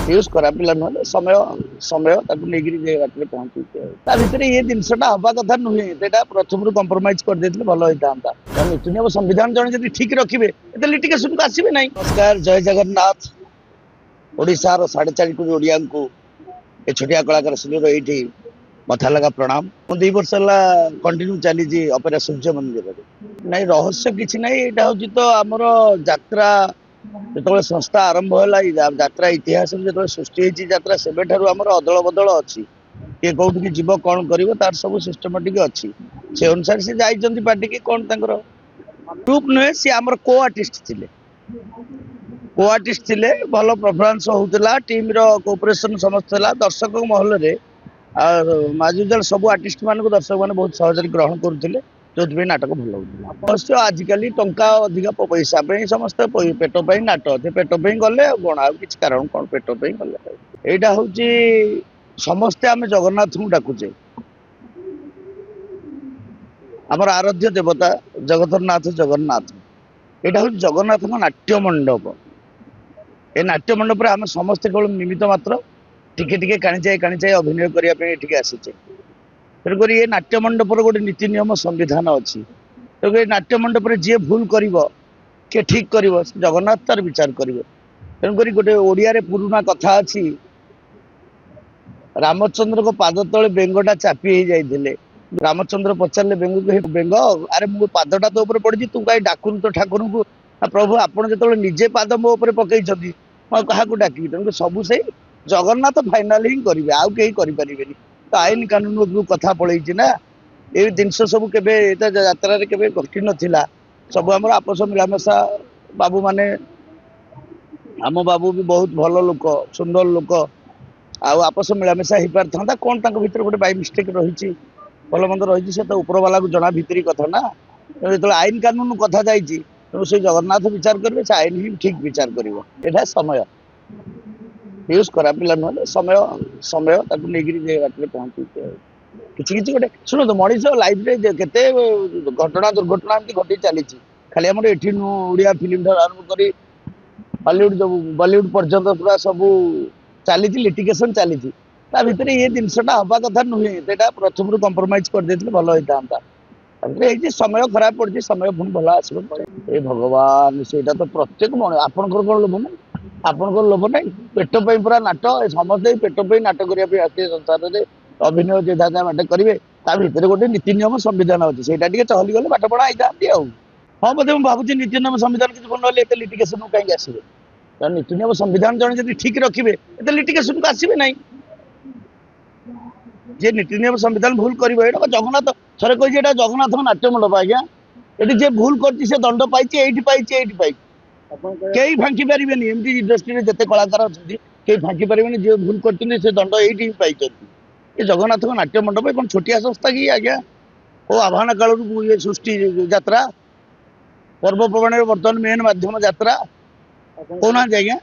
Use करा पिला नुहे समय समय बाटे पहुंची भितर ये जिनसा हवा कथा नुहे प्रथम कंप्रोमाइज कर देते भल होता नीति नियम संविधान जन ठीक रखिए लिटिगेशन को आसबे ना। नमस्कार, जय जगन्नाथ। ओडिशार 4.5 कोटी ओडिया को ए छोटिया कलाकार सुनील ये मथा लगा प्रणाम। मु 2 वर्ष है कंटिन्यू चली अपेरा सूर्य मंदिर नहीं रहस्य किसी ना। यहाँ हूँ तो आमर यात्रा जो संस्था आरंभ है यात्रा इतिहास जो सृष्टि यात्रा से अदल बदल अच्छी किए कौट की जीव कौन कर तार सब सिस्टमेटिक अच्छी से अनुसार से जाइए पार्टी की कौन ग्रुप नुहे सी आम को आर्टिस्ट थे भल परफॉर्मेंस होता टीम कोऑपरेशन समस्त दर्शक महल में माजुजाल सब आर्टिस्ट मान दर्शक मैंने बहुत सहज ग्रहण करुले जो नाटक भल होता। आजिकल टंका अधिक पैसा समस्त पेट नाट पेट गले कौन आ कि कारण कौन पेट गले यहाँ हूँ समस्ते आम जगन्नाथ को डाकुचे आमर आराध्य देवता जगतरनाथ जगन्नाथ यहाँ हूँ जगन्नाथ नाट्य मंडप। ए नाट्य मंडप आम समस्ते केवल निमित्त मात्र टिके काणीचाए अभिनय करने आसीचे तेणुक ये नाट्य मंडप गोटे नीति नियम संविधान अच्छी तेणुक नाट्य मंडप जी भूल कर किए ठीक कर जगन्नाथ तार विचार करेंगे। तेणुक गोटे ओडिया पुराना कथा अच्छी रामचंद्र को पाद तले बेंगटा चापी हो जाते रामचंद्र पचारे बेंग को बेंग अरे मो पादटा तो पड़ी तू कहीं डाकुन तो ठाकुर को प्रभु आपड़ जो निजे पाद मो पकई क्या डाक तेणुक सबू से जगन्नाथ फाइनाल ही करेंगे आउ कहीं करें तो आईन कानून कथा पलैची ना ये जिनस सब के यात्रा के घटी नाला सब आम आपस मिलामेशा बाबू माने आम बाबू भी बहुत भल लोक सुंदर लोक आपस मिलामेशा हो पार था कौन भर गोटे बाई मिस्टेक रही भल मंद रही से तो ऊपर वाला को जना भितरी कथा ना जो आईन कानून कथा जाइए तेणु से जगन्नाथ विचार करेंगे से आईन ही ठीक विचार कर समय यूज करा पिला नुहे समय समय बाटे पहुंची किसी गोटे शुणु तो मनीष लाइफ के घटना दुर्घटना घटी चली खाली आम ये ओडिया फिल्म ठार आरंभ कर हॉलीवुड जो बॉलीवुड पर्यंत पूरा सब चली लिटिगेशन चली भितर ये जिनसा हवा कथा नुहे प्रथम कंप्रोमाइज कर देते भल होता समय खराब पड़ी समय पुणी भल आस भगवान से तो प्रत्येक आपंकर कौन लोभ ना आपंकर लोभ ना पेट पूरा नाट समस्त पेट नाट करने संसार में अभिनय जो बाटे करेंगे भितर गोटे नीति नियम संविधान अच्छे से चहली गले बाट पढ़ा आई हाँ बोधे मुझे भावी नीति नियम संविधान किसी ना लिटिगेशन कहीं आसवे नीति नियम संविधान जन ठीक रखिए लिटिगेशन को आसबे ना। जे नीति नियम संविधान भूल कर जगन्नाथ थे कही जगन्नाथ नाट्य मंडप आज्ञा ये जे भूल कर दंड पाई कई फांकी पारे इंडस्ट्री में जिते कलाकार अच्छे कई फांकी पारे जे भूल कर दंड ये पाई ये जगन्नाथ नाट्य मंडप कौन छोटिया संस्था कि आज्ञा ओ आह्वान काल ये सृष्टि यात्रा पर्वपर्वाणी बर्तमान मेन माध्यम यात्रा कौन आज्ञा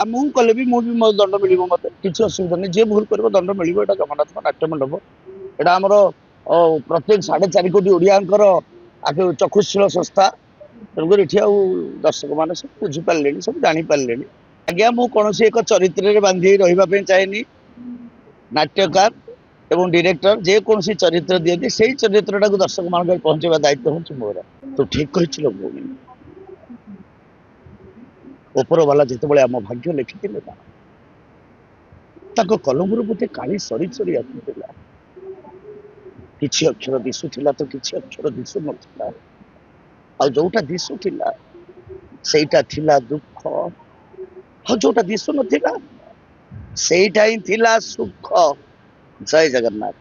मुझे कले भी मुझे मो दंड मिल मत किसी असुविधा नहीं जे भूल कर दंड मिल जगन्नाथ नाट्य मंडप यहाँ आमर प्रत्येक 4.5 कोटी ओडिया आगे चक्षुशील संस्था तेणुक ये दर्शक मैंने सब बुझीपारे सब जापारे आज्ञा मुझे कौन एक चरित्र बांधि रही चाहे नाट्यकार एवं डायरेक्टर जेकोसी चरित्र दिखती से चरित्र दर्शक मान पहुंचा दायित्व हूँ मोर तो ठीक कही ऊपर वाला जिते आम भाग्य लिखी कलम बोधे काली सरी सरी आसूला किसी अक्षर दिशुला तो किसी अक्षर दिशु ना जोटा दिशुला से दुख हाँ जोटा दिशु ना से ही सुख। जय जगन्नाथ।